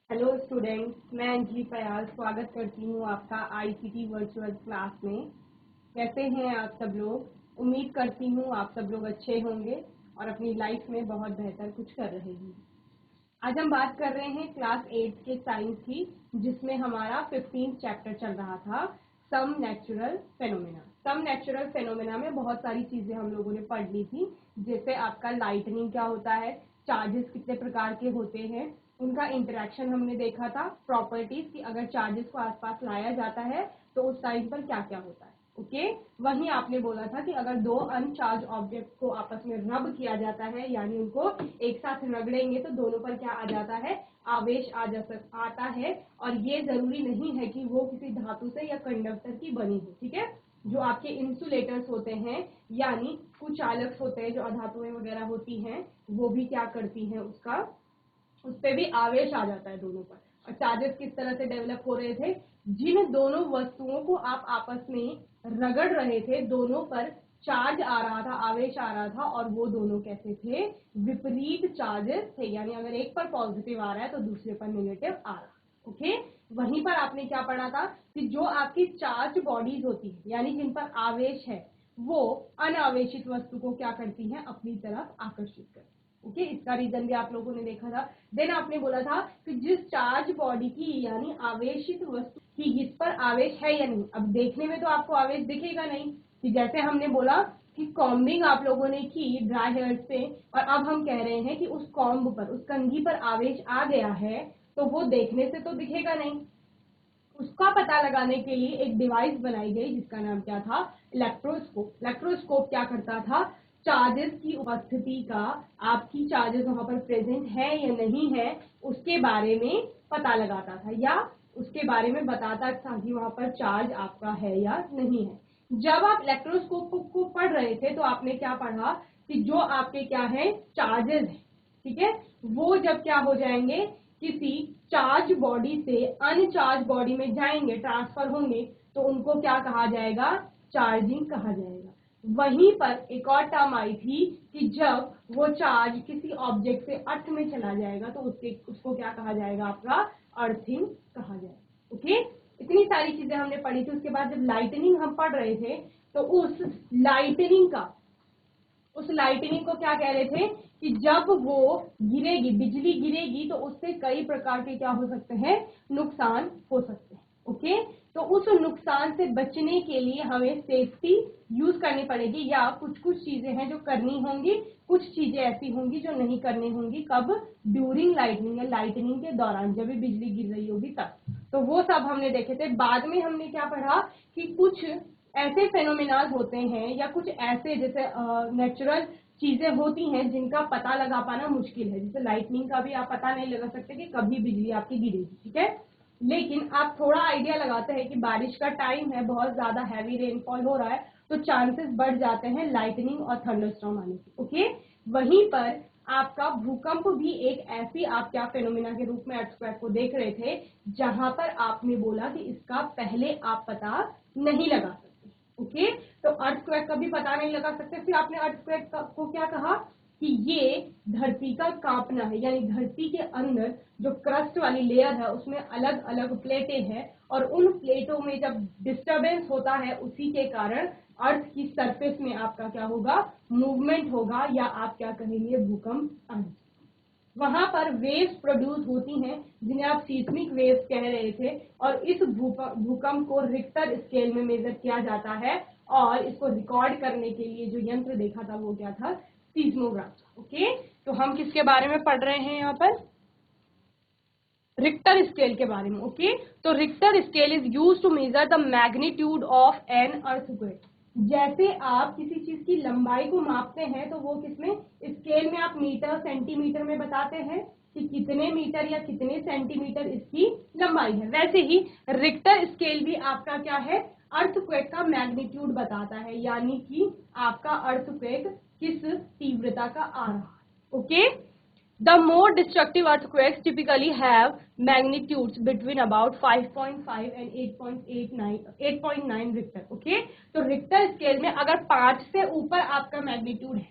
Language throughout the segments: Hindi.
हेलो स्टूडेंट्स, मैं अंजलि फयाज स्वागत करती हूँ आपका आईसीटी वर्चुअल क्लास में। कैसे हैं आप सब लोग? उम्मीद करती हूँ आप सब लोग अच्छे होंगे और अपनी लाइफ में बहुत बेहतर कुछ कर रहे हैं। आज हम बात कर रहे हैं क्लास 8 के साइंस की, जिसमें हमारा 15 चैप्टर चल रहा था, some natural phenomena. Some natural phenomena में बहुत सारी चीजें हम लोगों ने पढ़ ली थी, जैसे आपका लाइटनिंग क्या होता है, चार्जेस कितने प्रकार के होते हैं, उनका इंटरेक्शन हमने देखा था, प्रॉपर्टीज की अगर चार्जेस को आसपास लाया जाता है तो उस टाइम पर क्या क्या होता है। ओके, वहीं आपने बोला था कि अगर दो अनचार्ज ऑब्जेक्ट को आपस में रब किया जाता है, यानी उनको एक साथ रगड़ेंगे तो दोनों पर क्या आ जाता है, आवेश आता है। और ये जरूरी नहीं है कि वो किसी धातु से या कंडक्टर की बनी हो। ठीक है, जो आपके इंसुलेटर्स होते हैं यानी कुछ चालक होते हैं जो अधातुएं वगैरह होती हैं, वो भी क्या करती हैं, उस पर भी आवेश आ जाता है दोनों पर। और चार्जेस किस तरह से डेवलप हो रहे थे, जिन दोनों वस्तुओं को आप आपस में रगड़ रहे थे दोनों पर चार्ज आ रहा था, आवेश आ रहा था, और वो दोनों कैसे थे, विपरीत चार्जेस थे। यानी अगर एक पर पॉजिटिव आ रहा है तो दूसरे पर नेगेटिव आ रहा है। ओके, वहीं पर आपने क्या पढ़ा था कि जो आपकी चार्ज बॉडीज होती है यानी जिन पर आवेश है, वो अनावेशित वस्तु को क्या करती हैं, अपनी तरफ आकर्षित करती। ओके, इसका रीजन भी आप लोगों ने देखा था। देन आपने बोला था कि जिस चार्ज बॉडी की यानी आवेशित वस्तु की जिस पर आवेश है या नहीं, अब देखने में तो आपको आवेश दिखेगा नहीं, कि जैसे हमने बोला कि कॉम्बिंग आप लोगों ने की ड्राई हेयर्स पे, और अब हम कह रहे हैं कि उस कॉम्ब पर, उस कंघी पर आवेश आ गया है, तो वो देखने से तो दिखेगा नहीं। उसका पता लगाने के लिए एक डिवाइस बनाई गई जिसका नाम क्या था, इलेक्ट्रोस्कोप। इलेक्ट्रोस्कोप क्या करता था, चार्जेस की उपस्थिति का, आपकी चार्जेस वहां पर प्रेजेंट है या नहीं है, उसके बारे में पता लगाता था, या उसके बारे में बताता था कि वहां पर चार्ज आपका है या नहीं है। जब आप इलेक्ट्रोस्कोप को पढ़ रहे थे तो आपने क्या पढ़ा कि जो आपके क्या है, चार्जेस है, ठीक है, वो जब क्या हो जाएंगे, किसी चार्ज बॉडी से अनचार्ज बॉडी में जाएंगे, ट्रांसफर होंगे, तो उनको क्या कहा जाएगा, चार्जिंग कहा जाएगा। वहीं पर एक और टर्म आई थी कि जब वो चार्ज किसी ऑब्जेक्ट से अर्थ में चला जाएगा तो उसको क्या कहा जाएगा, आपका अर्थिंग कहा जाएगा। ओके, इतनी सारी चीजें हमने पढ़ी थी। उसके बाद जब लाइटनिंग हम पढ़ रहे थे तो उस लाइटनिंग को क्या कह रहे थे कि जब वो गिरेगी, बिजली गिरेगी, तो उससे कई प्रकार के क्या हो सकते हैं, नुकसान हो सकते हैं। ओके, तो उस नुकसान से बचने के लिए हमें सेफ्टी यूज करनी पड़ेगी, या कुछ कुछ चीजें हैं जो करनी होंगी, कुछ चीजें ऐसी होंगी जो नहीं करनी होंगी। कब, ड्यूरिंग लाइटनिंग, या लाइटनिंग के दौरान, जब भी बिजली गिर रही होगी तब। तो वो सब हमने देखे थे। बाद में हमने क्या पढ़ा कि कुछ ऐसे फेनोमेनाज होते हैं या कुछ ऐसे जैसे नेचुरल चीजें होती हैं जिनका पता लगा पाना मुश्किल है। जैसे लाइटनिंग का भी आप पता नहीं लगा सकते कि कभी बिजली आपकी गिरेगी, ठीक है, लेकिन आप थोड़ा आइडिया लगाते हैं कि बारिश का टाइम है, बहुत ज्यादा हैवी रेनफॉल हो रहा है, तो चांसेस बढ़ जाते हैं लाइटनिंग और थंडरस्टॉर्म आने के। ओके, वहीं पर आपका भूकंप भी एक ऐसी, आप क्या फेनोमेना के रूप में अर्थक्वेक को देख रहे थे, जहां पर आपने बोला कि इसका पहले आप पता नहीं लगा सकते। ओके, तो अर्थक्वेक का भी पता नहीं लगा सकते। फिर आपने अर्थक्वेक को क्या कहा कि ये धरती का कांपना है, यानी धरती के अंदर जो क्रस्ट वाली लेयर है उसमें अलग अलग प्लेटें हैं, और उन प्लेटों में जब डिस्टरबेंस होता है उसी के कारण अर्थ की सरफेस में आपका क्या होगा, मूवमेंट होगा, या आप क्या कहेंगे, भूकंप आए। वहां पर वेव्स प्रोड्यूस होती हैं जिन्हें आप सीस्मिक वेव्स कह रहे थे, और इस भूकंप को रिक्टर स्केल में मेजर किया जाता है, और इसको रिकॉर्ड करने के लिए जो यंत्र देखा था वो क्या था, सीस्मोग्राफ। ओके, तो हम किसके बारे में पढ़ रहे हैं यहाँ पर, रिक्टर स्केल के बारे में। ओके, तो Richter scale is used to measure the magnitude of an earthquake. जैसे आप किसी चीज की लंबाई को मापते हैं तो वो किसमें, स्केल में आप मीटर सेंटीमीटर में बताते हैं कि कितने मीटर या कितने सेंटीमीटर इसकी लंबाई है, वैसे ही रिक्टर स्केल भी आपका क्या है, अर्थक्वेक का मैग्नीट्यूड बताता है, यानी कि आपका अर्थक्वेक किस तीव्रता का आ रहा है। Okay, the more destructive earthquakes typically have magnitudes between about 5.5 and 8.9 Richter. Okay, तो रिक्टर स्केल में अगर 5 से ऊपर आपका मैग्नीट्यूड है,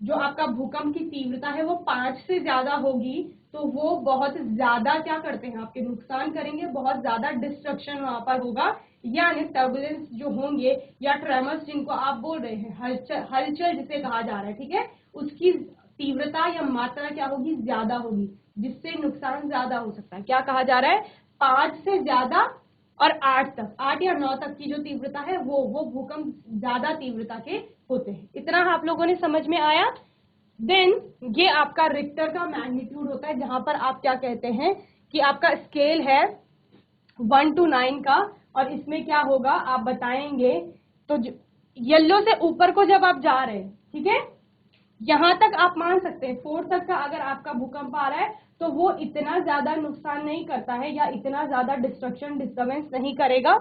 जो आपका भूकंप की तीव्रता है वो 5 से ज्यादा होगी तो वो बहुत ज्यादा क्या करते हैं, आपके नुकसान करेंगे, बहुत ज्यादा डिस्ट्रक्शन वहां पर होगा, यानी टर्बुलेंस जो होंगे या ट्रेमर्स जिनको आप बोल रहे हैं, हलचल हलचल जिसे कहा जा रहा है, ठीक है, उसकी तीव्रता या मात्रा क्या होगी, ज्यादा होगी, जिससे नुकसान ज्यादा हो सकता है। क्या कहा जा रहा है, 5 से ज्यादा और 8 तक, 8 या 9 तक की जो तीव्रता है वो भूकंप ज्यादा तीव्रता के होते हैं। इतना आप लोगों ने समझ में आया। देन ये आपका रिक्टर का मैग्नीट्यूड होता है, जहां पर आप क्या कहते हैं कि आपका स्केल है 1 to 9 का, और इसमें क्या होगा आप बताएंगे। तो येलो से ऊपर को जब आप जा रहे हैं, ठीक है, यहां तक आप मान सकते हैं 4 तक का अगर आपका भूकंप आ रहा है तो वो इतना ज्यादा नुकसान नहीं करता है या इतना ज्यादा डिस्ट्रक्शन डिस्टर्बेंस नहीं करेगा।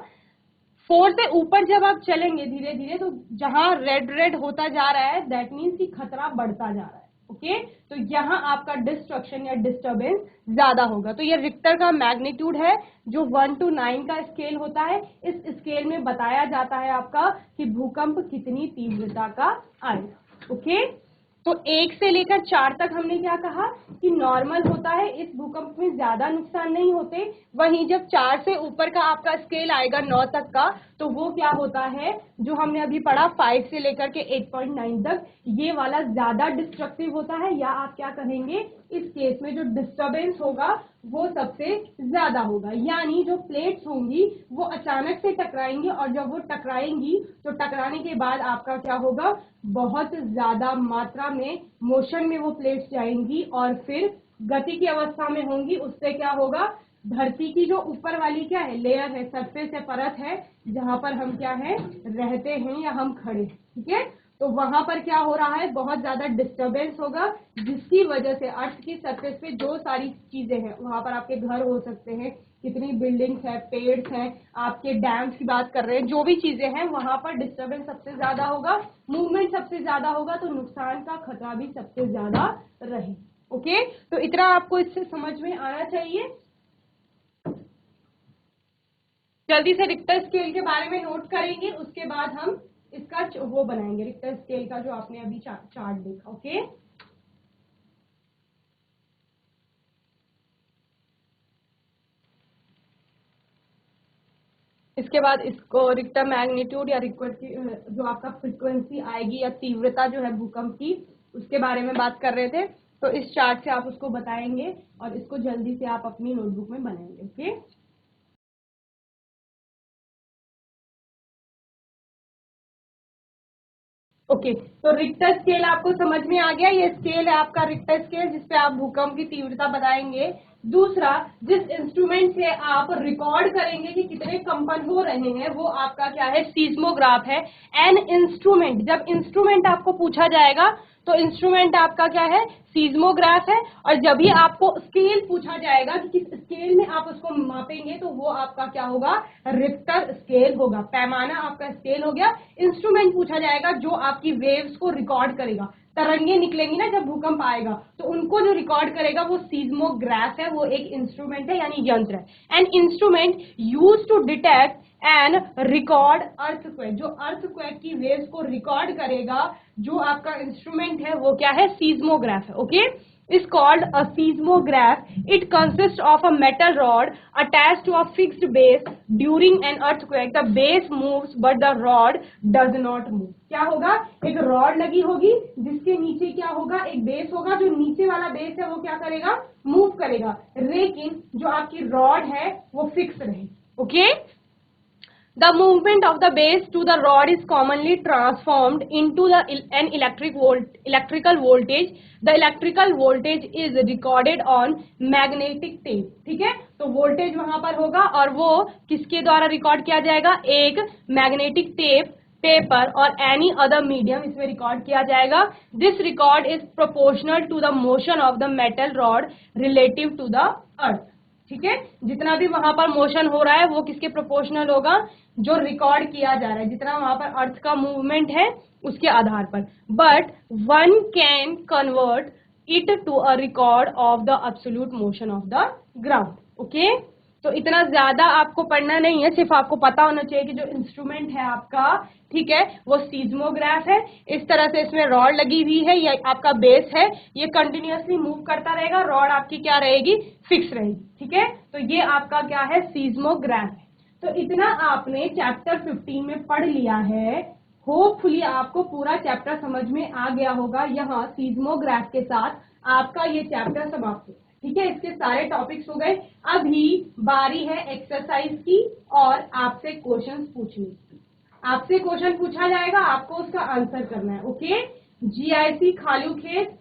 4 से ऊपर जब आप चलेंगे धीरे धीरे, तो जहां रेड रेड होता जा रहा है दैट मीन्स कि खतरा बढ़ता जा रहा है। ओके, तो यहाँ आपका डिस्ट्रक्शन या डिस्टर्बेंस ज्यादा होगा। तो ये रिक्टर का मैग्नीट्यूड है जो 1 to 9 का स्केल होता है। इस स्केल में बताया जाता है आपका कि भूकंप कितनी तीव्रता का आएगा। ओके, तो 1 से लेकर 4 तक हमने क्या कहा कि नॉर्मल होता है, इस भूकंप में ज्यादा नुकसान नहीं होते। वहीं जब 4 से ऊपर का आपका स्केल आएगा 9 तक का, तो वो क्या होता है जो हमने अभी पढ़ा 5 से लेकर के 8.9 तक, ये वाला ज्यादा डिस्ट्रक्टिव होता है, या आप क्या कहेंगे इस केस में जो डिस्टर्बेंस होगा वो सबसे ज्यादा होगा। यानी जो प्लेट्स होंगी वो अचानक से टकराएंगी, और जब वो टकराएंगी तो टकराने के बाद आपका क्या होगा, बहुत ज्यादा मात्रा में मोशन में वो प्लेट्स जाएंगी और फिर गति की अवस्था में होंगी। उससे क्या होगा, धरती की जो ऊपर वाली क्या है लेयर है, सरफेस है, परत है, जहां पर हम क्या है रहते हैं या हम खड़े, ठीक है, तो वहां पर क्या हो रहा है, बहुत ज्यादा डिस्टरबेंस होगा, जिसकी वजह से अर्थ की सरफेस पे जो सारी चीजें हैं, वहां पर आपके घर हो सकते हैं, कितनी बिल्डिंग्स है, पेड़ हैं, आपके डैम्स की बात कर रहे हैं, जो भी चीजें हैं वहां पर डिस्टरबेंस सबसे ज्यादा होगा, मूवमेंट सबसे ज्यादा होगा, तो नुकसान का खतरा भी सबसे ज्यादा रहे। ओके, तो इतना आपको इससे समझ में आना चाहिए। जल्दी से रिक्टर स्केल के बारे में नोट करेंगे, उसके बाद हम इसका वो बनाएंगे, रिक्टर स्केल का जो आपने अभी चार्ट देखा। ओके, इसके बाद इसको रिक्टर मैग्नीट्यूड या रिक्टर की जो आपका फ्रीक्वेंसी आएगी या तीव्रता जो है भूकंप की, उसके बारे में बात कर रहे थे। तो इस चार्ट से आप उसको बताएंगे और इसको जल्दी से आप अपनी नोटबुक में बनाएंगे। ओके, ओके, तो रिक्टर स्केल आपको समझ में आ गया। ये स्केल है आपका रिक्टर स्केल, जिसपे आप भूकंप की तीव्रता बताएंगे। दूसरा, जिस इंस्ट्रूमेंट से आप रिकॉर्ड करेंगे कि कितने कंपन हो रहे हैं, वो आपका क्या है, सीस्मोग्राफ है। एन इंस्ट्रूमेंट, जब इंस्ट्रूमेंट आपको पूछा जाएगा तो इंस्ट्रूमेंट आपका क्या है, सीस्मोग्राफ है। और जब भी आपको स्केल पूछा जाएगा कि किस स्केल में आप उसको मापेंगे, तो वो आपका क्या होगा, रिक्टर स्केल होगा। पैमाना आपका स्केल हो गया। इंस्ट्रूमेंट पूछा जाएगा जो आपकी वेव्स को रिकॉर्ड करेगा, तरंगे निकलेंगी ना जब भूकंप आएगा, तो उनको जो रिकॉर्ड करेगा वो सीस्मोग्राफ है, वो एक इंस्ट्रूमेंट है यानी यंत्र है। An instrument use to detect and record earthquake, जो अर्थक्वेक की वेव्स को रिकॉर्ड करेगा, जो आपका इंस्ट्रूमेंट है वो क्या है, सीस्मोग्राफ है। Okay, is called a seismograph. It consists of a metal rod attached to a fixed base. During an earthquake, the base moves but the rod does not move. क्या होगा, एक रॉड लगी होगी जिसके नीचे क्या होगा, एक बेस होगा, जो नीचे वाला बेस है वो क्या करेगा, मूव करेगा, लेकिन जो आपकी रॉड है वो फिक्स रहे। Okay, the movement of the base to the rod is commonly transformed into an electrical voltage. The electrical voltage is recorded on magnetic tape. ठीक है, तो वोल्टेज वहां पर होगा और वो किसके द्वारा रिकॉर्ड किया जाएगा, एक मैग्नेटिक टेप, पेपर और एनी अदर मीडियम इसमें रिकॉर्ड किया जाएगा। This record is proportional to the motion of the metal rod relative to the earth. ठीक है, जितना भी वहां पर मोशन हो रहा है वो किसके प्रोपोर्शनल होगा, जो रिकॉर्ड किया जा रहा है, जितना वहां पर अर्थ का मूवमेंट है उसके आधार पर। But one can convert it to a record of the absolute motion of the ground. Okay, तो इतना ज्यादा आपको पढ़ना नहीं है, सिर्फ आपको पता होना चाहिए कि जो इंस्ट्रूमेंट है आपका, ठीक है, वो सीज्मोग्राफ है। इस तरह से इसमें रॉड लगी हुई है, ये आपका बेस है, ये कंटिन्यूअसली मूव करता रहेगा, रॉड आपकी क्या रहेगी, फिक्स रहेगी, ठीक है। तो ये आपका क्या है, सीज्मोग्राफ है। तो इतना आपने चैप्टर 15 में पढ़ लिया है। होपफुली आपको पूरा चैप्टर समझ में आ गया होगा। यहाँ सीज्मोग्राफ के साथ आपका ये चैप्टर समाप्त होता है, ठीक है। इसके सारे टॉपिक्स हो गए। अभी बारी है एक्सरसाइज की और आपसे क्वेश्चन पूछने की। आपसे क्वेश्चन पूछा जाएगा, आपको उसका आंसर करना है, ओके। जीआईसी खालू खेत,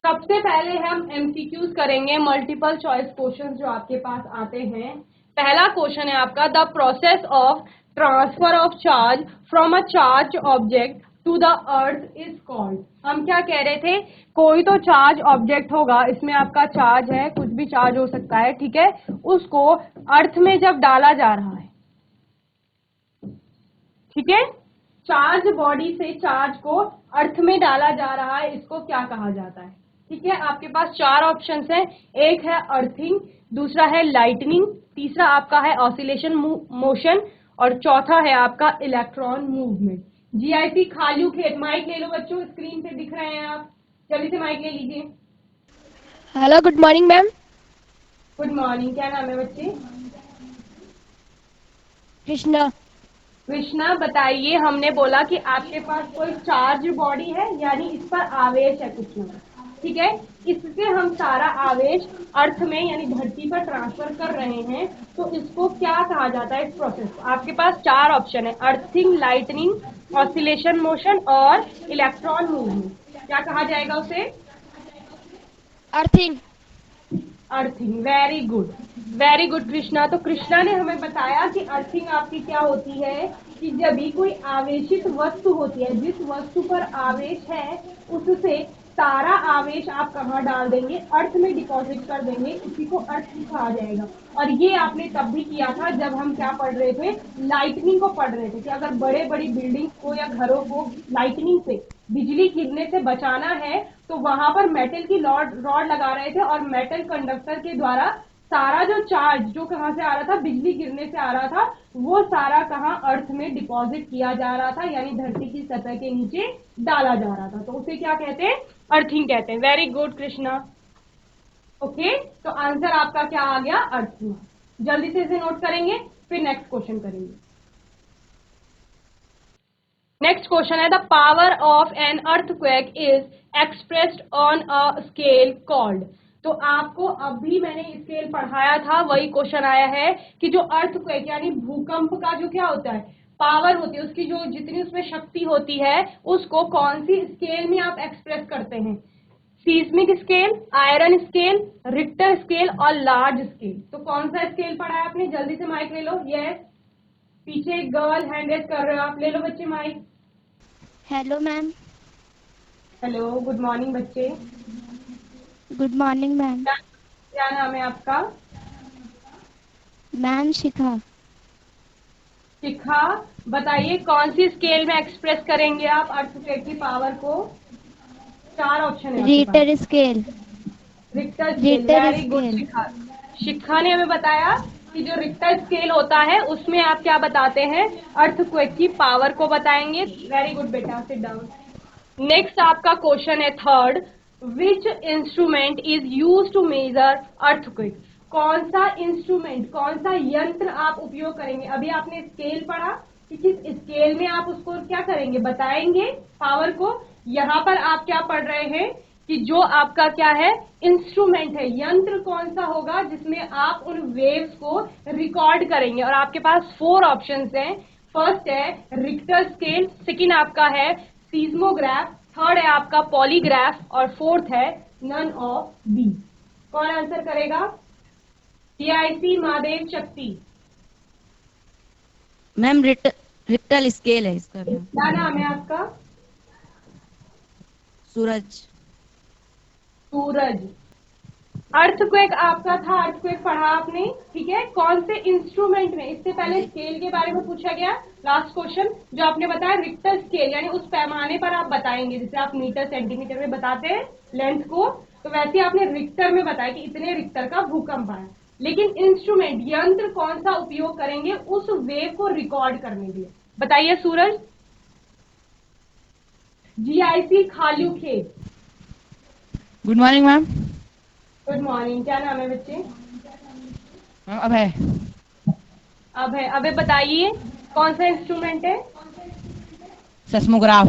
सबसे पहले हम एमसीक्यूज करेंगे, मल्टीपल चॉइस क्वेश्चन जो आपके पास आते हैं। पहला क्वेश्चन है आपका, the process of transfer of charge from a charge object to the earth is called. हम क्या कह रहे थे, कोई तो चार्ज ऑब्जेक्ट होगा, इसमें आपका चार्ज है, कुछ भी चार्ज हो सकता है, ठीक है, उसको अर्थ में जब डाला जा रहा है, ठीक है, चार्ज बॉडी से चार्ज को अर्थ में डाला जा रहा है, इसको क्या कहा जाता है, ठीक है। आपके पास चार ऑप्शंस हैं, एक है अर्थिंग, दूसरा है लाइटनिंग, तीसरा आपका है ऑसिलेशन मोशन, और चौथा है आपका इलेक्ट्रॉन मूवमेंट। जीआईसी खालू खेत, माइक ले लो बच्चों, स्क्रीन पे दिख रहे हैं आप, जल्दी से माइक ले लीजिए। Hello, good morning ma'am. Good morning, क्या नाम है बच्चे? कृष्णा। कृष्णा, बताइए, हमने बोला कि आपके पास कोई चार्ज बॉडी है, यानी इस पर आवेश है कुछ ना, ठीक है, इससे हम सारा आवेश अर्थ में यानी धरती पर ट्रांसफर कर रहे हैं, तो इसको क्या कहा जाता है, इस प्रोसेस को। आपके पास चार ऑप्शन है, अर्थिंग, लाइटनिंग, ऑसिलेशन मोशन और इलेक्ट्रॉन मूवमेंट। क्या कहा जाएगा उसे? Earthing. Earthing, very good, very good Krishna. तो कृष्णा ने हमें बताया कि अर्थिंग आपकी क्या होती है, कि जब भी कोई आवेशित वस्तु होती है, जिस वस्तु पर आवेश है, उससे सारा आवेश आप कहाँ डाल देंगे, अर्थ में डिपॉजिट कर देंगे, उसी को अर्थिंग कहा जाएगा। और ये आपने तब भी किया था जब हम क्या पढ़ रहे थे, लाइटनिंग को पढ़ रहे थे, कि अगर बड़े बड़ी बिल्डिंग्स को या घरों को लाइटनिंग से, बिजली गिरने से बचाना है, तो वहां पर मेटल की रॉड लगा रहे थे, और मेटल कंडक्टर के द्वारा सारा जो चार्ज जो कहां से आ रहा था, बिजली गिरने से आ रहा था, वो सारा कहां, अर्थ में डिपॉजिट किया जा रहा था, यानी धरती की सतह के नीचे डाला जा रहा था। तो उसे क्या कहते हैं, अर्थिंग कहते हैं। Very good Krishna, okay. तो आंसर आपका क्या आ गया, अर्थिंग। जल्दी से इसे नोट करेंगे, फिर नेक्स्ट क्वेश्चन करेंगे। नेक्स्ट क्वेश्चन है, the power of an earthquake is expressed on a scale called. तो आपको अभी मैंने स्केल पढ़ाया था, वही क्वेश्चन आया है कि जो अर्थक्वेक यानी भूकंप का जो क्या होता है, पावर होती है, उसकी जो जितनी उसमें शक्ति होती है, उसको कौन सी स्केल में आप एक्सप्रेस करते हैं? Seismic scale, iron scale, Richter scale और लार्ज स्केल। तो कौन सा स्केल पढ़ा है आपने? जल्दी से माइक ले लो। यस, पीछे एक गर्ल हैंड रेज कर रहे हो आप, ले लो बच्चे mic. Hello ma'am. Hello, good morning बच्चे। Good morning ma'am. क्या क्या नाम है आपका? मैम शिखा। शिखा, बताइए कौन सी स्केल में एक्सप्रेस करेंगे आप अर्थक्वेक की पावर को? चार ऑप्शन है आपके पास। Richter scale. Richter scale, Richter very good scale. Shikha. Shikha ने हमें बताया कि जो रिक्टर स्केल होता है, उसमें आप क्या बताते हैं, अर्थक्वेक की पावर को बताएंगे। वेरी गुड बेटा, सिट डाउन। नेक्स्ट आपका क्वेश्चन है third, which instrument is use to measure earthquake. कौन सा इंस्ट्रूमेंट, कौन सा यंत्र आप उपयोग करेंगे? अभी आपने स्केल पढ़ा कि किस स्केल में आप उसको क्या करेंगे, बताएंगे पावर को। यहाँ पर आप क्या पढ़ रहे हैं कि जो आपका क्या है, इंस्ट्रूमेंट है, यंत्र कौन सा होगा जिसमें आप उन वेव्स को रिकॉर्ड करेंगे। और आपके पास फोर ऑप्शंस हैं। फर्स्ट है रिक्टर स्केल, सेकंड आपका है सीज्मोग्राफ, थर्ड है आपका पॉलीग्राफ, और फोर्थ है नन ऑफ दी। कौन आंसर करेगा? टीआईसी महादेव शक्ति। मैम रिक्टर स्केल है इसका मैम। क्या नाम है आपका? सूरज। सूरज, अर्थक्वेक आपका था, अर्थक्वेक पढ़ा आपने, ठीक है। कौन से इंस्ट्रूमेंट में, इससे पहले स्केल के बारे में पूछा गया, लास्ट क्वेश्चन जो आपने बताया रिक्टर स्केल, यानी उस पैमाने पर आप बताएंगे, जैसे आप मीटर सेंटीमीटर में बताते हैं लेंथ को, तो वैसे आपने रिक्टर में बताया कि इतने रिक्टर का भूकंप आया। लेकिन इंस्ट्रूमेंट यंत्र कौन सा उपयोग करेंगे उस वेव को रिकॉर्ड करने के लिए, बताइए सूरज। जीआईसी खालू खेत। Good morning ma'am. Good morning, क्या नाम है बच्चे? अब है अब है, अबे बताइए कौन सा इंस्ट्रूमेंट है? सेस्मोग्राफ।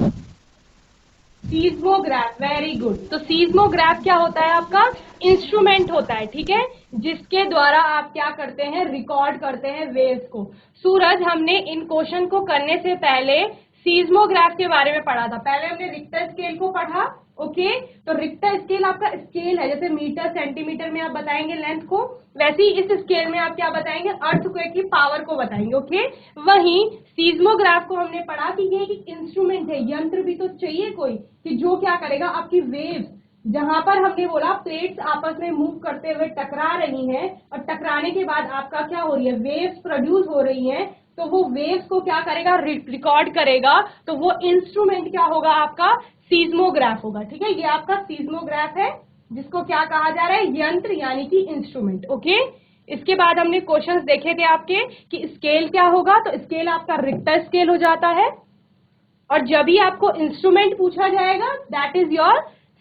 Seismograph, very good. तो सीस्मोग्राफ क्या होता है? आपका इंस्ट्रूमेंट होता है, ठीक है, जिसके द्वारा आप क्या करते हैं, रिकॉर्ड करते हैं वेव्स को। सूरज, हमने इन क्वेश्चन को करने से पहले सीस्मोग्राफ के बारे में पढ़ा था। पहले हमने रिक्टर स्केल को पढ़ा, ओके। तो रिक्टर स्केल आपका स्केल है, जैसे मीटर सेंटीमीटर में आप बताएंगे लेंथ को, वैसे ही इस स्केल में आप क्या बताएंगे, अर्थक्वेक की पावर को बताएंगे, ओके। वहीं सीस्मोग्राफ को हमने पढ़ा कि ये एक इंस्ट्रूमेंट है, यंत्र भी तो चाहिए कोई कि जो क्या करेगा, आपकी वेव्स, जहां पर हमने बोला प्लेट्स आपस में मूव करते हुए टकरा रही हैं और टकराने के बाद आपका क्या हो रही है, वेव्स प्रोड्यूस हो रही हैं, तो वो वेव्स को क्या करेगा, रिकॉर्ड करेगा। तो वो इंस्ट्रूमेंट क्या होगा आपका, सीस्मोग्राफ होगा, ठीक है। ये आपका सीस्मोग्राफ है, जिसको क्या कहा जा रहा है, यंत्र यानी कि इंस्ट्रूमेंट, ओके। इसके बाद हमने क्वेश्चंस देखे थे आपके कि स्केल क्या होगा, तो स्केल आपका रिक्टर स्केल हो जाता है, और जब भी आपको इंस्ट्रूमेंट पूछा जाएगा that is your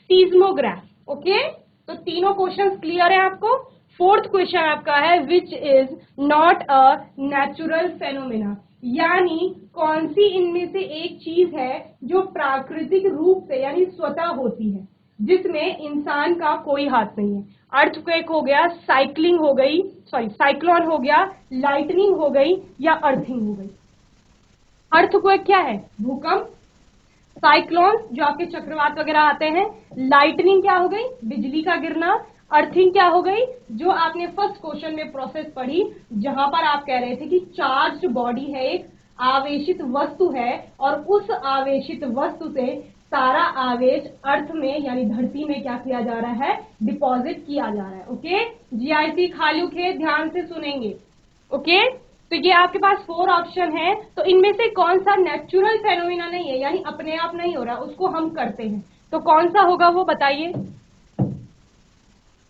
seismograph, okay. तो तीनों क्वेश्चंस क्लियर है आपको। फोर्थ क्वेश्चन आपका है which is not a natural phenomena, यानी कौन सी इनमें से एक चीज है जो प्राकृतिक रूप से यानी स्वतः होती है, जिसमें इंसान का कोई हाथ नहीं है। अर्थक्वेक हो गया, साइक्लिंग हो गई, सॉरी साइक्लोन हो गया, लाइटनिंग हो गई, या अर्थिंग हो गई। अर्थक्वेक क्या है, भूकंप। साइक्लोन जो आपके चक्रवात वगैरह आते हैं। लाइटनिंग क्या हो गई, बिजली का गिरना। अर्थिंग क्या हो गई, जो आपने फर्स्ट क्वेश्चन में प्रोसेस पढ़ी, जहां पर आप कह रहे थे कि चार्ज बॉडी है, एक आवेशित वस्तु है, और उस आवेशित वस्तु से सारा आवेश अर्थ में यानी धरती में क्या किया जा रहा है, डिपॉजिट किया जा रहा है, ओके। जीआईसी खालू खेत, ध्यान से सुनेंगे, ओके। तो ये आपके पास 4 ऑप्शन है, तो इनमें से कौन सा नेचुरल फेनोमेना नहीं है, यानी अपने आप नहीं हो रहा, उसको हम करते हैं, तो कौन सा होगा वो बताइए,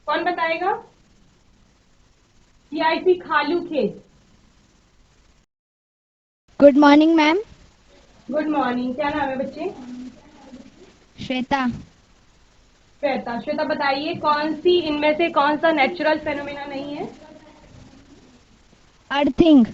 कौन बताएगा? सीआईसी खालू खेत। Good morning ma'am. Good morning, क्या नाम है बच्चे? श्वेता। श्वेता। श्वेता बताइए कौन सी इनमें से कौन सा नेचुरल फेनोमेना नहीं है? Earthing.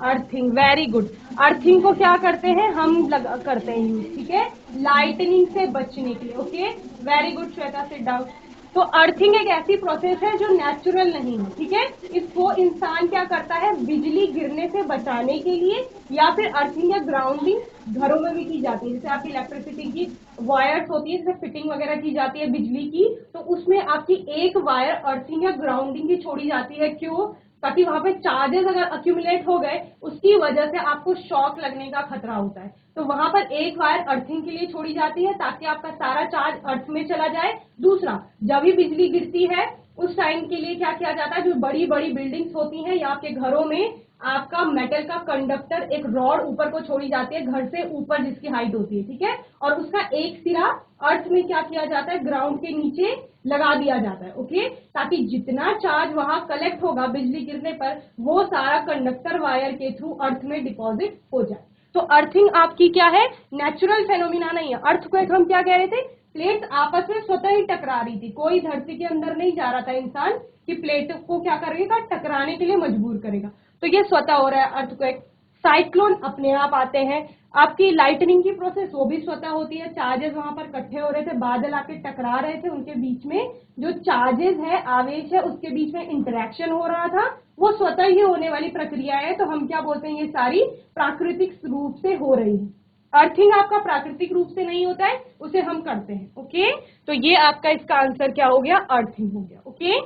Earthing, very good. Earthing को क्या करते हैं हम, करते हैं यूज, ठीक है, लाइटनिंग से बचने के लिए, okay. Very good Shweta, sit down. तो अर्थिंग एक ऐसी प्रोसेस है जो नेचुरल नहीं है, ठीक है। इसको इंसान क्या करता है, बिजली गिरने से बचाने के लिए, या फिर अर्थिंग या ग्राउंडिंग घरों में भी की जाती है, जैसे आपकी इलेक्ट्रिसिटी की वायर्स होती है, जैसे फिटिंग वगैरह की जाती है बिजली की, तो उसमें आपकी एक वायर अर्थिंग या ग्राउंडिंग की छोड़ी जाती है, क्यों? ताकि वहां पे चार्जेस अगर अक्यूमुलेट हो गए, उसकी वजह से आपको शॉक लगने का खतरा होता है, तो वहां पर एक वायर अर्थिंग के लिए छोड़ी जाती है ताकि आपका सारा चार्ज अर्थ में चला जाए। दूसरा, जब भी बिजली गिरती है उस टाइम के लिए क्या किया जाता है, जो बड़ी बड़ी बिल्डिंग्स होती हैं या आपके घरों में, आपका मेटल का कंडक्टर, एक रॉड ऊपर को छोड़ी जाती है घर से ऊपर जिसकी हाइट होती है, ठीक है, और उसका एक सिरा अर्थ में क्या किया जाता है, ग्राउंड के नीचे लगा दिया जाता है, ओके, ताकि जितना चार्ज वहां कलेक्ट होगा बिजली गिरने पर वो सारा कंडक्टर वायर के थ्रू अर्थ में डिपॉजिट हो जाए। तो अर्थिंग आपकी क्या है, नेचुरल फेनोमिना नहीं है। अर्थक्वेक हम क्या कह रहे थे, प्लेट्स आपस में स्वतः ही टकरा रही थी, कोई धरती के अंदर नहीं जा रहा था इंसान कि प्लेट को क्या करेगा, टकराने के लिए मजबूर करेगा, तो ये स्वतः हो रहा है अर्थक्वेक। साइक्लोन अपने आप आते हैं। आपकी लाइटनिंग की प्रोसेस वो भी स्वतः होती है, चार्जेस वहां पर इकट्ठे हो रहे थे, बादल आके टकरा रहे थे, उनके बीच में जो चार्जेस है, आवेश है, उसके बीच में इंटरेक्शन हो रहा था, वो स्वतः ही होने वाली प्रक्रिया है, तो हम क्या बोलते हैं, ये सारी प्राकृतिक रूप से हो रही है। अर्थिंग आपका प्राकृतिक रूप से नहीं होता है, उसे हम करते हैं, ओके। तो ये आपका इसका आंसर क्या हो गया, अर्थिंग हो गया, ओके।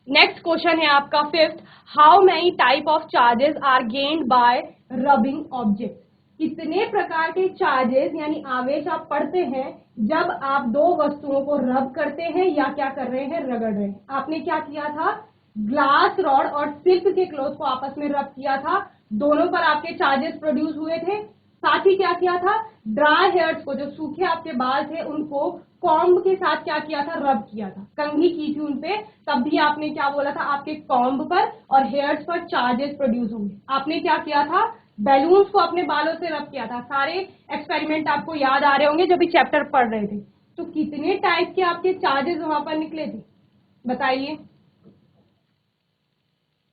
नेक्स्ट क्वेश्चन है आपका 5th, how many type of charges are gained by rubbing object. कितने प्रकार के चार्जेस यानी आवेश आप पढ़ते हैं जब आप दो वस्तुओं को रब करते हैं या क्या कर रहे हैं, रगड़ रहे हैं। आपने क्या किया था, ग्लास रॉड और सिल्क के क्लॉथ को आपस में रब किया था, दोनों पर आपके चार्जेस प्रोड्यूस हुए थे। साथ ही क्या किया था, ड्राई हेयर्स को, जो सूखे आपके बाल थे, उनको कॉम्ब के साथ क्या किया था, रब किया था, कंघी की थी उनपे, तब भी आपने क्या बोला था, आपके कॉम्ब पर और हेयर्स पर चार्जेस प्रोड्यूस होंगे। आपने क्या किया था, बैलून्स को अपने बालों से रब किया था। सारे एक्सपेरिमेंट आपको याद आ रहे होंगे जब भी चैप्टर पढ़ रहे थे। तो कितने टाइप के आपके चार्जेस वहां पर निकले थे, बताइए।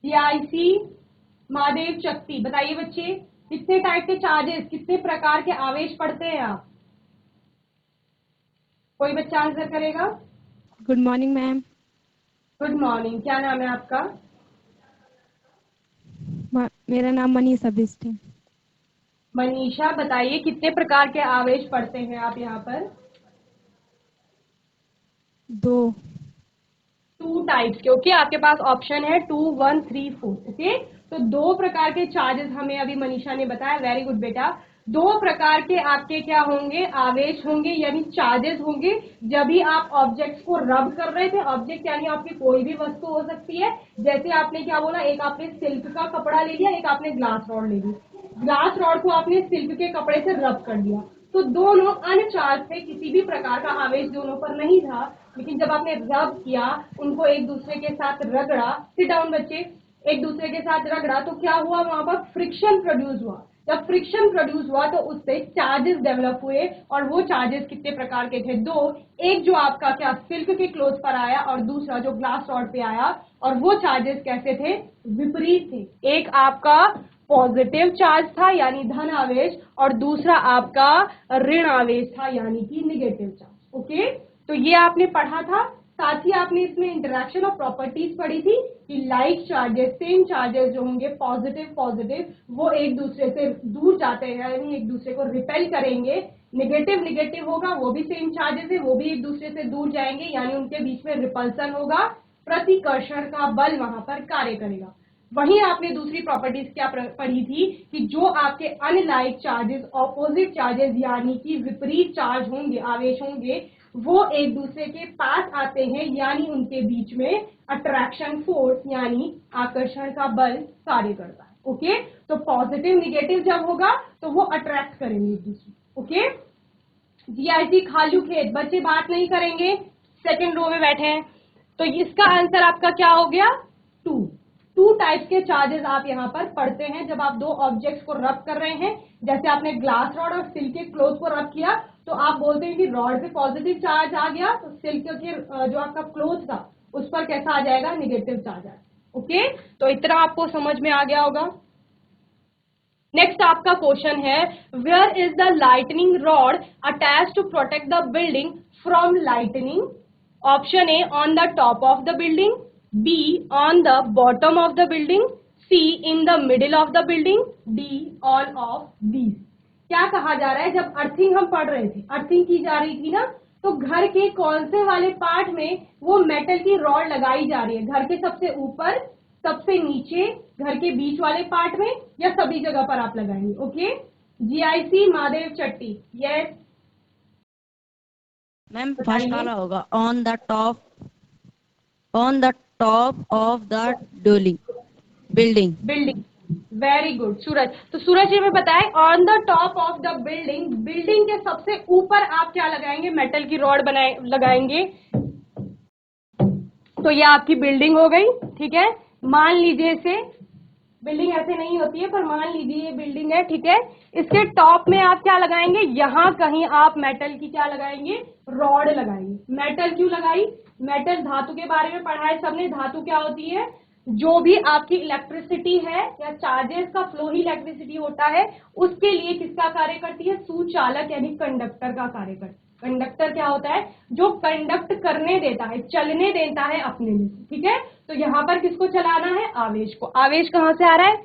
जीआईसी महादेव शक्ति, बताइए बच्चे, कितने टाइप के चार्जेस, कितने प्रकार के आवेश पढ़ते हैं आप? कोई बच्चा आंसर करेगा? Good morning ma'am. Good morning, क्या नाम है आपका? मेरा नाम मनीषा बिष्ट है। मनीषा, बताइए कितने प्रकार के आवेश पढ़ते हैं आप यहाँ पर? 2। 2 टाइप्स के, ओके। आपके पास ऑप्शन है 2, 1, 3, 4, ओके। तो 2 प्रकार के चार्जेस हमें अभी मनीषा ने बताया। वेरी गुड बेटा। 2 प्रकार के आपके क्या होंगे, आवेश होंगे यानी चार्जेस होंगे जब भी आप ऑब्जेक्ट्स को रब कर रहे थे। ऑब्जेक्ट यानी आपकी कोई भी वस्तु हो सकती है। जैसे आपने क्या बोला, एक आपने सिल्क का कपड़ा ले लिया, एक आपने ग्लास रॉड ले ली। ग्लास रॉड को आपने सिल्क के कपड़े से रब कर दिया, तो दोनों अनचार्ज थे, किसी भी प्रकार का आवेश दोनों पर नहीं था। लेकिन जब आपने रब किया, उनको एक दूसरे के साथ रगड़ा, सिट डाउन बच्चे, एक दूसरे के साथ रगड़ा, तो क्या हुआ, वहां पर फ्रिक्शन प्रोड्यूस हुआ। जब फ्रिक्शन प्रोड्यूस हुआ तो उससे चार्जेस डेवलप हुए, और वो चार्जेस कितने प्रकार के थे, 2। एक जो आपका क्या सिल्क के क्लोथ पर आया और दूसरा जो ग्लास रॉड पे आया, और वो चार्जेस कैसे थे, विपरीत थे। एक आपका पॉजिटिव चार्ज था यानी धन आवेश, और दूसरा आपका ऋण आवेश था यानी कि निगेटिव चार्ज, ओके। तो ये आपने पढ़ा था। साथ ही आपने इसमें इंटरेक्शन और प्रॉपर्टीज पढ़ी थी कि लाइक चार्जेस, सेम चार्जेस जो होंगे पॉजिटिव, वो एक दूसरे से दूर जाते हैं यानी एक दूसरे को रिपेल करेंगे। निगेटिव होगा, वो भी सेम चार्जेस है, वो भी एक दूसरे से दूर जाएंगे यानी उनके बीच में रिपल्सन होगा, प्रतिकर्षण का बल वहां पर कार्य करेगा। वहीं आपने दूसरी प्रॉपर्टीज क्या पढ़ी थी कि जो आपके अनलाइक चार्जेस, ऑपोजिट चार्जेस यानी कि विपरीत चार्ज होंगे, आवेश होंगे, वो एक दूसरे के पास आते हैं यानी उनके बीच में अट्रैक्शन फोर्स यानी आकर्षण का बल कार्य करता है, ओके। तो पॉजिटिव निगेटिव जब होगा तो वो अट्रैक्ट करेंगे एक दूसरे, ओके। जीआईसी खालू खेत, बच्चे बात नहीं करेंगे, सेकंड रो में बैठे हैं। तो इसका आंसर आपका क्या हो गया, 2 टाइप्स के चार्जेस आप यहाँ पर पढ़ते हैं जब आप 2 ऑब्जेक्ट्स को रब कर रहे हैं। जैसे आपने ग्लास रॉड और सिल्क के क्लोथ को रब किया, तो आप बोलते हैं कि रॉड पे पॉजिटिव चार्ज आ गया, तो सिल्क के जो आपका क्लोथ था उस पर कैसा आ जाएगा, निगेटिव चार्ज आएगा, ओके। तो इतना आपको समझ में आ गया होगा। नेक्स्ट आपका क्वेश्चन है, where is the lightning rod attach to protect the building from lightning? Option A, on the top of the building, B on the bottom of the building, C in the middle of the building, D all of these. क्या कहा जा रहा है, जब अर्थिंग हम पढ़ रहे थे, अर्थिंग की जा रही थी ना, तो घर के कौन से वाले पार्ट में वो मेटल की रॉड लगाई जा रही है, घर के सबसे ऊपर, सबसे नीचे, घर के बीच वाले पार्ट में, या सभी जगह पर आप लगाएंगे, okay. GIC Mahadev Chatti, yes ma'am first वाला होगा, on the top of the building. Very good Suraj. तो सूरज जी हमें बताएं, on the top of the building, building के सबसे ऊपर आप क्या लगाएंगे, मेटल की रॉड लगाएंगे। तो ये आपकी बिल्डिंग हो गई, ठीक है। मान लीजिए इसे, बिल्डिंग ऐसे नहीं होती है पर मान लीजिए ये बिल्डिंग है, ठीक है। इसके टॉप में आप क्या लगाएंगे, यहां कहीं आप मेटल की क्या लगाएंगे, रॉड लगाएंगे। मेटल क्यों लगाई, मेटल धातु के बारे में पढ़ा है सबने। धातु क्या होती है, जो भी आपकी इलेक्ट्रिसिटी है या चार्जेस का फ्लो ही इलेक्ट्रिसिटी होता है, उसके लिए किसका कार्य करती है, सुचालक यानी कंडक्टर का कार्य करती है। कंडक्टर क्या होता है, जो कंडक्ट करने देता है, चलने देता है अपने लिए, ठीक है। तो यहाँ पर किसको चलाना है, आवेश को। आवेश कहाँ से आ रहा है,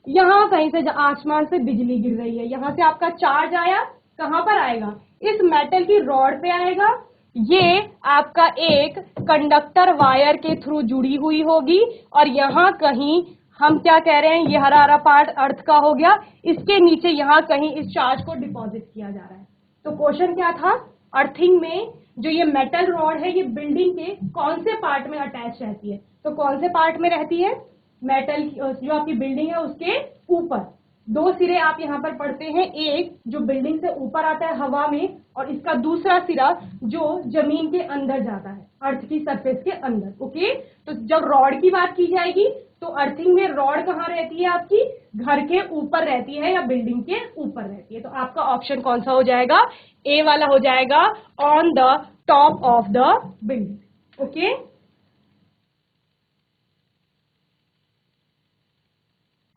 यहाँ कहीं से, आसमान से बिजली गिर रही है, यहाँ से आपका चार्ज आया, कहाँ पर आएगा, इस मेटल की रॉड पे आएगा। ये आपका एक कंडक्टर वायर के थ्रू जुड़ी हुई होगी और यहाँ कहीं हम क्या कह रहे हैं, ये हरा हरा पार्ट अर्थ का हो गया, इसके नीचे यहाँ कहीं इस चार्ज को डिपॉजिट किया जा रहा है। तो क्वेश्चन क्या था, अर्थिंग में जो ये मेटल रॉड है ये बिल्डिंग के कौन से पार्ट में अटैच रहती है, तो कौन से पार्ट में रहती है, मेटल जो आपकी बिल्डिंग है उसके ऊपर। दो सिरे आप यहाँ पर पढ़ते हैं, एक जो बिल्डिंग से ऊपर आता है हवा में, और इसका दूसरा सिरा जो जमीन के अंदर जाता है, अर्थ की सरफेस के अंदर। ओके, तो जब रॉड की बात की जाएगी तो अर्थिंग में रॉड कहाँ रहती है, आपकी घर के ऊपर रहती है या बिल्डिंग के ऊपर रहती है। तो आपका ऑप्शन कौन सा हो जाएगा, ए वाला हो जाएगा, on the top of the building. Okay,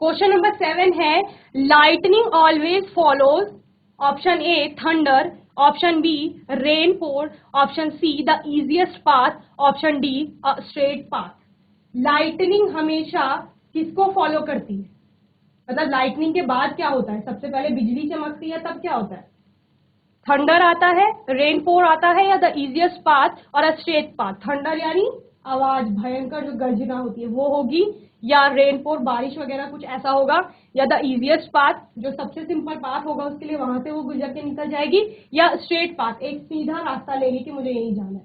question number 7 है, lightning always follows, option A thunder, option B rain pour, option C the easiest path, option D a straight path. Lightning हमेशा किसको फॉलो करती है, मतलब लाइटनिंग के बाद क्या होता है, सबसे पहले बिजली चमकती है तब क्या होता है, थंडर आता है, रेन पोर आता है, या द इजीएस्ट पाथ और अ स्ट्रेट पाथ। थंडर यानी आवाज, भयंकर जो गर्जना होती है वो होगी, या रेनपोर बारिश वगैरह कुछ ऐसा होगा, या द इजीएस्ट पाथ जो सबसे सिंपल पाथ होगा उसके लिए वहां से वो गुजर के निकल जाएगी, या स्ट्रेट पाथ एक सीधा रास्ता लेगी कि मुझे यही जाना है।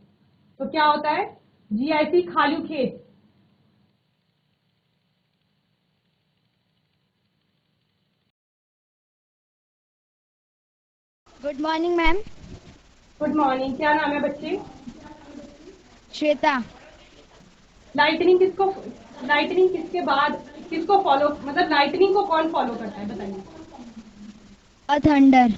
तो क्या होता है, जीआईसी खालू खेत। Good morning ma'am. Good morning, क्या नाम है बच्चे, श्वेता। लाइटनिंग किसके बाद किसको फॉलो, मतलब लाइटनिंग को कौन फॉलो करता है बताइए, अ थंडर।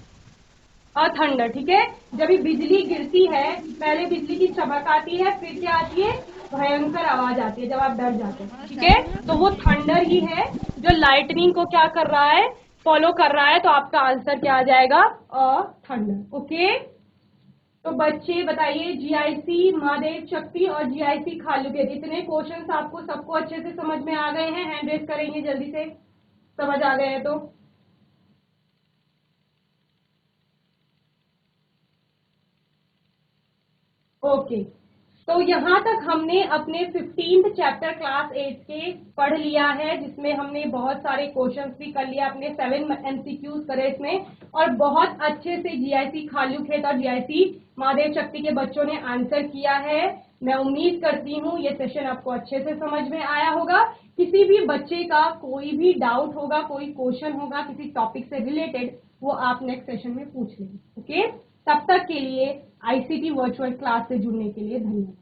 थंडर। ठीक है, जब ये बिजली गिरती है पहले बिजली की चमक आती है, फिर क्या आती है, भयंकर आवाज आती है जब आप डर जाते हैं। ठीक है, तो वो थंडर ही है जो लाइटनिंग को क्या कर रहा है, फॉलो कर रहा है। तो आपका आंसर क्या आ जाएगा, थंडर। ओके, तो बच्चे बताइए, जीआईसी महादेव शक्ति और जीआईसी खालू खेत, इतने क्वेश्चंस आपको सबको अच्छे से समझ में आ गए हैं, हैंड रेज करेंगे जल्दी से, समझ आ गए हैं तो। ओके, तो यहाँ तक हमने अपने 15th चैप्टर क्लास 8 के पढ़ लिया है, जिसमें हमने बहुत सारे क्वेश्चंस भी कर लिया, अपने 7 MCQs करे इसमें, और बहुत अच्छे से जीआईसी खालू खेत और जीआईसी महादेव शक्ति के बच्चों ने आंसर किया है। मैं उम्मीद करती हूँ ये सेशन आपको अच्छे से समझ में आया होगा। किसी भी बच्चे का कोई भी डाउट होगा, कोई क्वेश्चन होगा किसी टॉपिक से रिलेटेड, वो आप नेक्स्ट सेशन में पूछ लेंगे। ओके, तब तक के लिए आईसीटी वर्चुअल क्लास से जुड़ने के लिए धन्यवाद।